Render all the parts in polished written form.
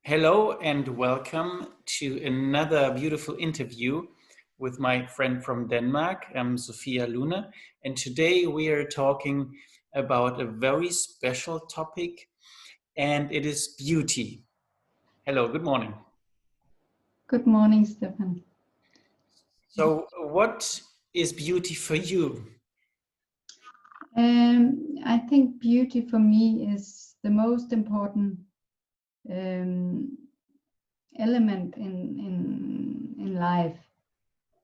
Hello and welcome to another beautiful interview with my friend from Denmark, Sophia Lune. And today we are talking about a very special topic, and it is beauty. Hello, good morning. Good morning, Stefan. So, what is beauty for you? I think beauty for me is the most important element in life.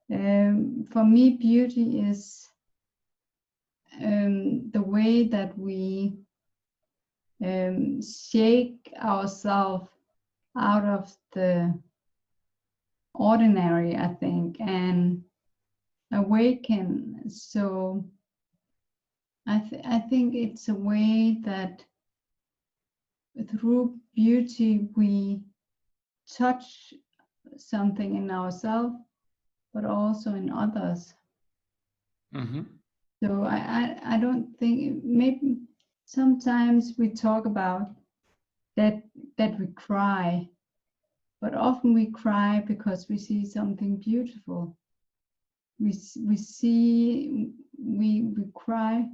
For me, beauty is the way that we shake ourselves out of the ordinary, I think, and awaken. So I think it's a way that through beauty we touch something in ourselves, but also in others. Mm-hmm. So I don't think, maybe sometimes we talk about that we cry, but often we cry because we see something beautiful. We cry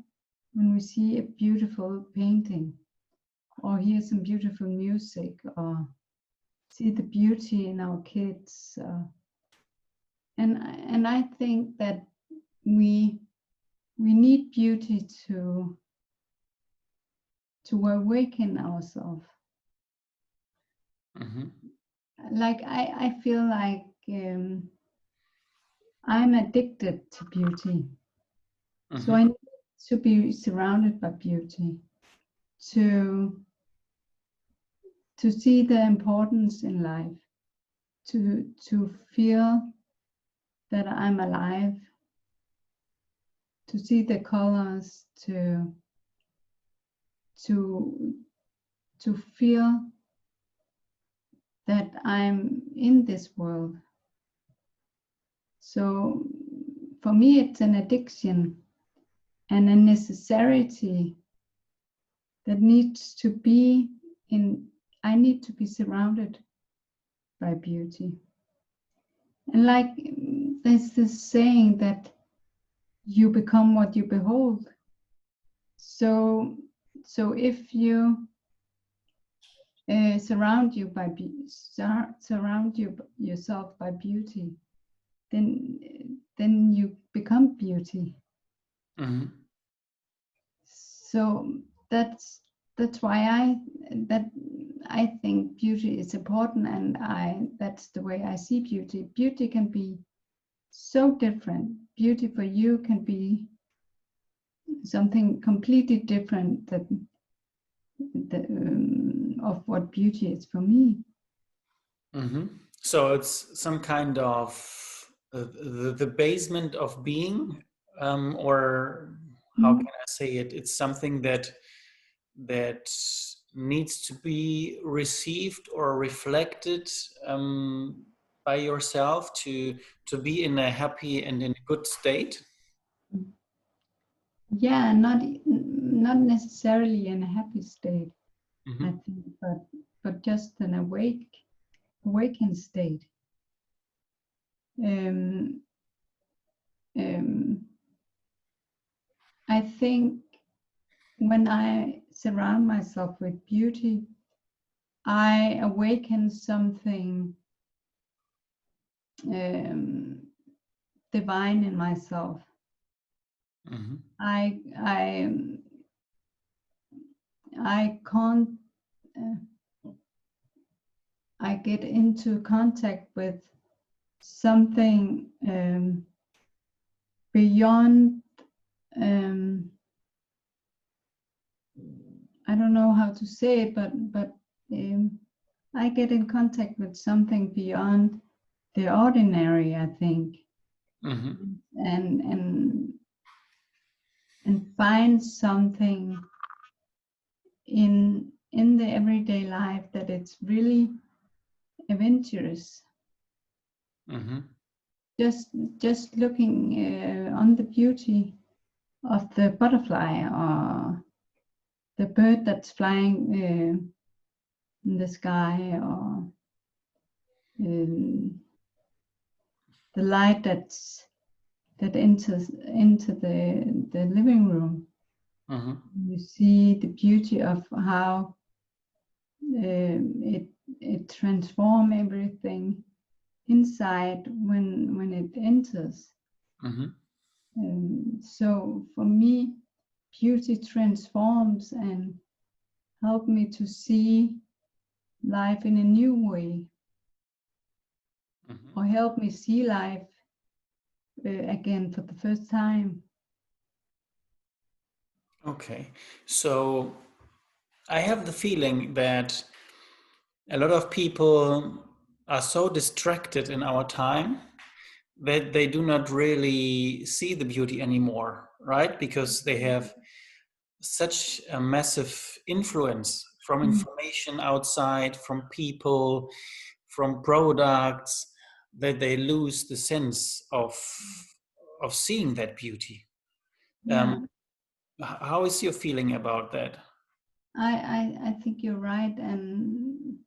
when we see a beautiful painting, or hear some beautiful music, or see the beauty in our kids. And I think that we need beauty to awaken ourselves. Mm-hmm. Like I feel like I'm addicted to beauty. Mm-hmm. So I need to be surrounded by beauty, to see the importance in life, to feel that I'm alive, to see the colors, to feel that I'm in this world. So for me, it's an addiction and a necessity that needs to be in. I need to be surrounded by beauty. And like there's this saying that you become what you behold. So if you surround yourself by beauty, then you become beauty. Mm-hmm. So that's why I think beauty is important, and that's the way I see beauty. Beauty can be so different. Beauty for you can be something completely different than of what beauty is for me. Mm-hmm. So it's some kind of the basement of being, or how can I say it? It's something that needs to be received or reflected by yourself to be in a happy and in a good state. Yeah, not necessarily in a happy state, Mm-hmm. I think, but just an awakened state. I think when I surround myself with beauty, I awaken something divine in myself. Mm-hmm. I can't. I get into contact with something beyond. I don't know how to say it, but I get in contact with something beyond the ordinary, I think. Mm-hmm. And find something in the everyday life that it's really adventurous. Mm-hmm. Just looking on the beauty of the butterfly or the bird that's flying in the sky, or the light that enters into the living room. You see the beauty of how it transforms everything inside when it enters. So for me, beauty transforms and help me to see life in a new way, or help me see life again for the first time. Okay, so I have the feeling that a lot of people are so distracted in our time that they do not really see the beauty anymore, right? Because they have such a massive influence from information outside, from people, from products, that they lose the sense of seeing that beauty. Yeah. How is your feeling about that? I think you're right, and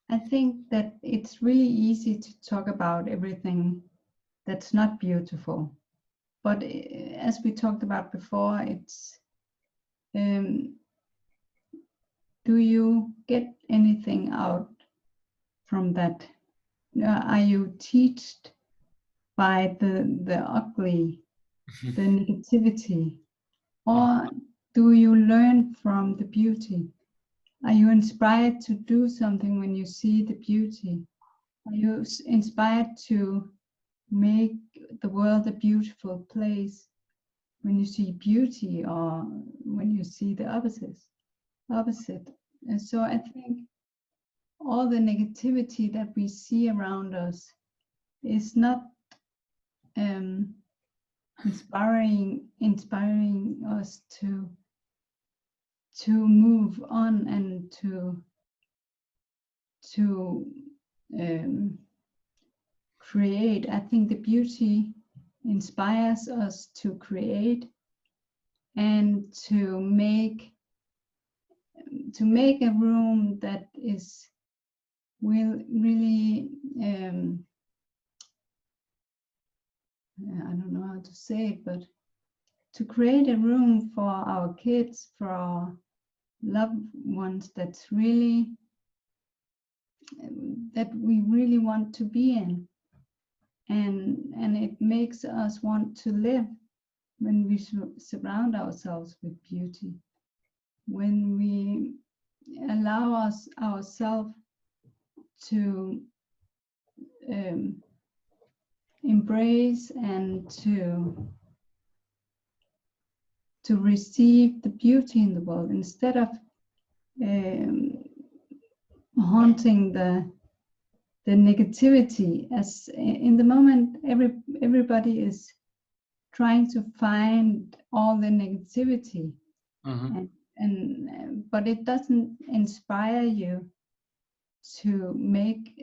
I think that it's really easy to talk about everything that's not beautiful. But as we talked about before, it's do you get anything out from that? Are you taught by the ugly, the negativity, or do you learn from the beauty? Are you inspired to do something when you see the beauty? Are you inspired to make the world a beautiful place when you see beauty, or when you see the opposite? And so I think all the negativity that we see around us is not inspiring us to move on and to create. I think the beauty inspires us to create and to make a room that will really I don't know how to say it, but to create a room for our kids, for our loved ones, that's really that we really want to be in, and it makes us want to live when we surround ourselves with beauty, when we allow ourselves to embrace and to receive the beauty in the world, instead of haunting the negativity. As in the moment, everybody is trying to find all the negativity, but it doesn't inspire you to make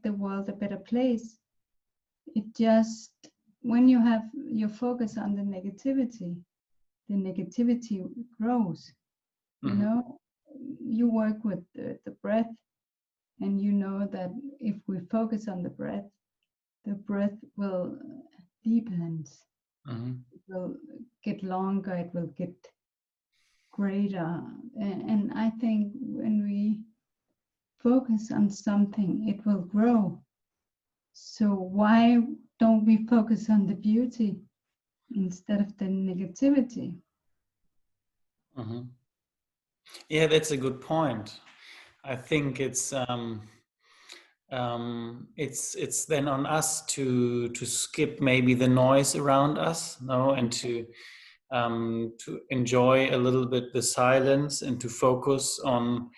the world a better place. It just, when you have your focus on the negativity grows. You know, you work with the breath, and you know that if we focus on the breath will deepen. It will get longer, it will get greater, and I think when we focus on something, it will grow. So why don't we focus on the beauty instead of the negativity? Yeah, that's a good point. I think it's then on us to skip maybe the noise around us, no, and to enjoy a little bit the silence, and to focus on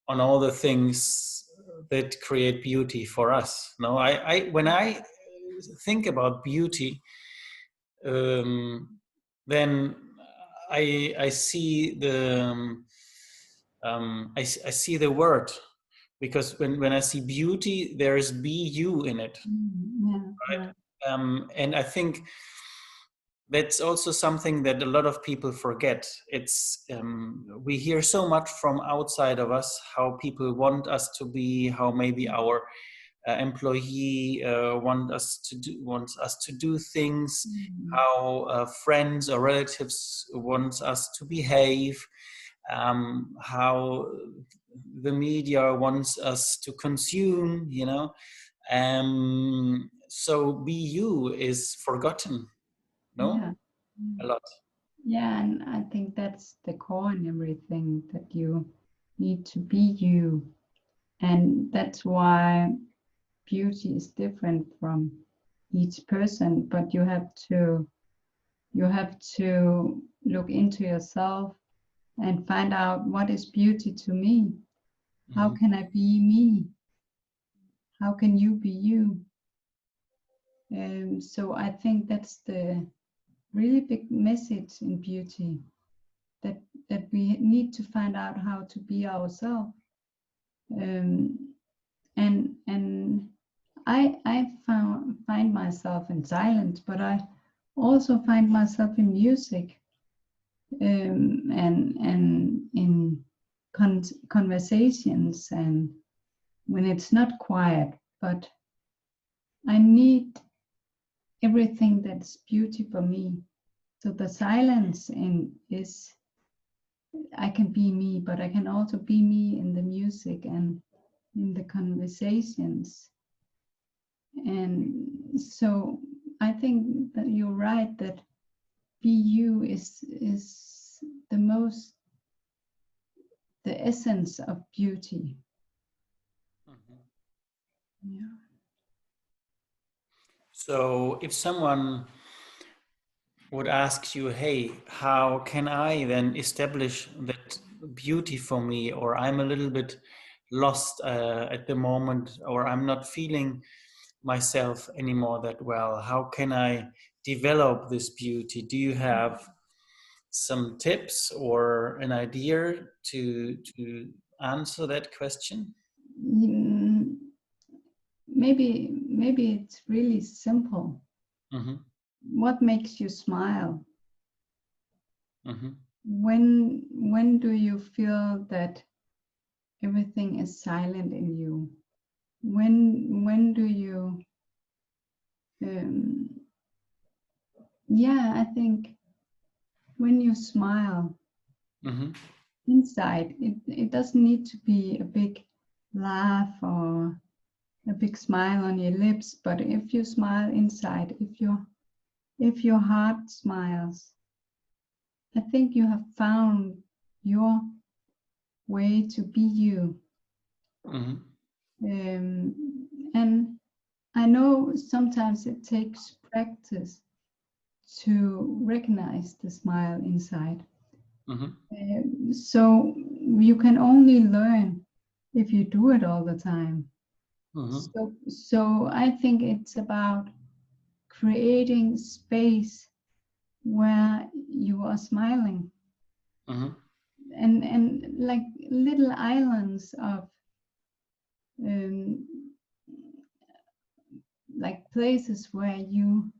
all the things that create beauty for us. No, I when I think about beauty, then I see the I see the word, because when I see beauty, there is BU in it, Yeah, right? And I think that's also something that a lot of people forget. It's we hear so much from outside of us how people want us to be, how maybe our employee wants us to do things, how friends or relatives want us to behave, how the media wants us to consume, you know. So be you is forgotten, no? Yeah. A lot. Yeah, and I think that's the core in everything, that you need to be you. And that's why beauty is different from each person, but you have to look into yourself and find out, what is beauty to me? How can I be me? How can you be you? So I think that's the really big message in beauty, that we need to find out how to be ourselves. And I find myself in silence, but I also find myself in music, and in conversations, and when it's not quiet. But I need everything that's beauty for me. So the silence is, I can be me, but I can also be me in the music and in the conversations. And so I think that you're right, that be you is the essence of beauty. Yeah. So if someone would ask you, hey, how can I then establish that beauty for me, or I'm a little bit lost at the moment, or I'm not feeling myself anymore that well, how can I develop this beauty? Do you have some tips or an idea to answer that question? Maybe it's really simple. Mm-hmm. What makes you smile? Mm-hmm. When do you feel that everything is silent in you? When do you I think when you smile, Mm-hmm. inside, it doesn't need to be a big laugh or a big smile on your lips, but if you smile inside, if your heart smiles, I think you have found your way to be you. Mm-hmm. And I know sometimes it takes practice to recognize the smile inside. Mm-hmm. So you can only learn if you do it all the time. Mm-hmm. So I think it's about creating space where you are smiling, Mm-hmm. and like little islands of um, like places where you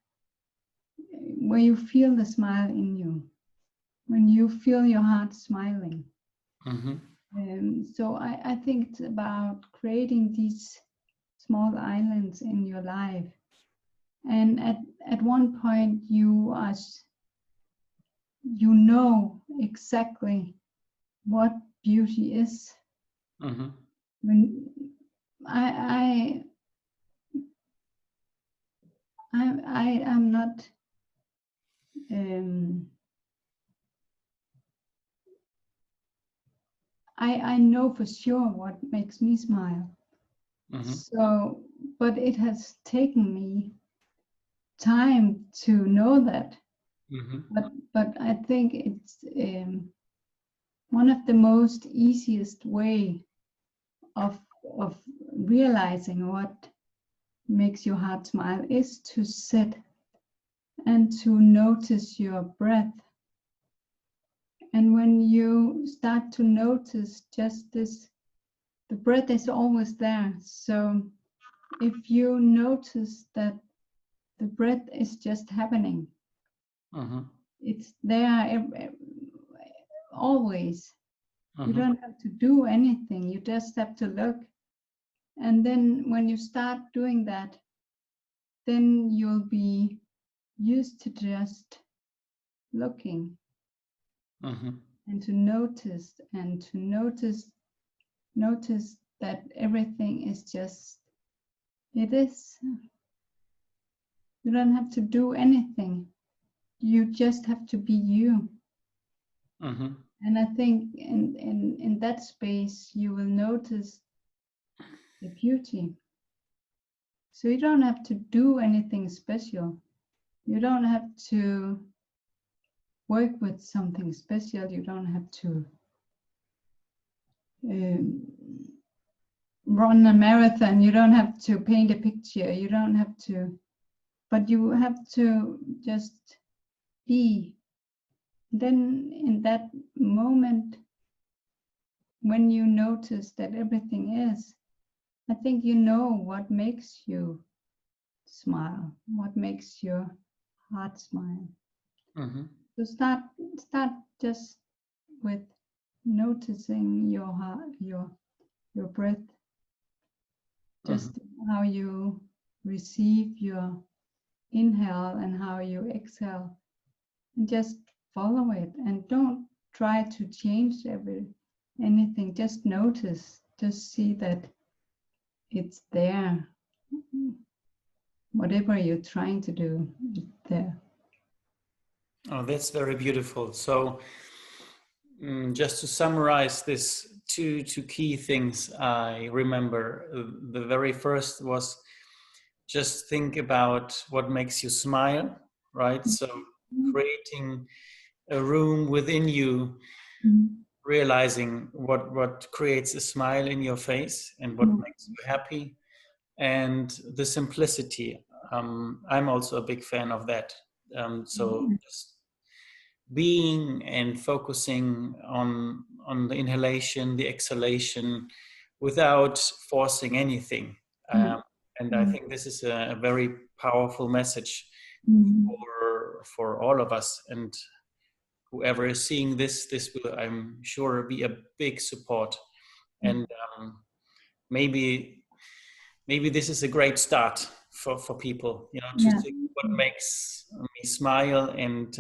feel the smile in you, when you feel your heart smiling. Mm-hmm. So I think it's about creating these small islands in your life, and at one point you know exactly what beauty is. Mm-hmm. When I am not I know for sure what makes me smile. Mm-hmm. So, but it has taken me time to know that. Mm-hmm. But I think it's one of the most easiest way of of realizing what makes your heart smile is to sit and to notice your breath. And when you start to notice just this, the breath is always there. So if you notice that the breath is just happening, Mm-hmm. It's there always. You Mm-hmm. don't have to do anything. You just have to look. And then when you start doing that, then you'll be used to just looking Mm-hmm. and to notice notice that everything is just, it is. You don't have to do anything. You just have to be you. Mm-hmm. And I think in that space you will notice the beauty. So you don't have to do anything special. You don't have to work with something special. You don't have to run a marathon. You don't have to paint a picture. You don't have to, but you have to just be. Then in that moment, when you notice that everything is, I think you know what makes you smile, what makes your heart smile. Mm-hmm. So start just with noticing your heart, your breath, just how you receive your inhale and how you exhale, and just follow it, and don't try to change anything. Just notice, just see that it's there. Whatever you're trying to do, it's there. Oh, that's very beautiful. So, just to summarize this, two key things I remember. The very first was just think about what makes you smile, right? So, creating a room within you, Mm-hmm. realizing what creates a smile in your face and what makes you happy, and the simplicity. I'm also a big fan of that. So just being and focusing on the inhalation, the exhalation, without forcing anything. And I think this is a very powerful message for all of us. And whoever is seeing this will, I'm sure, be a big support. And maybe this is a great start for people, to Yeah. think what makes me smile, and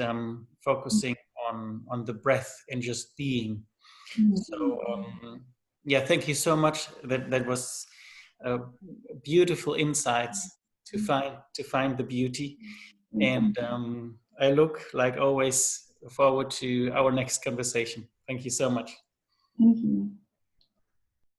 focusing on the breath and just being. So yeah, thank you so much. That was beautiful insights to find the beauty. And I look, like always, forward to our next conversation. Thank you so much. Thank you.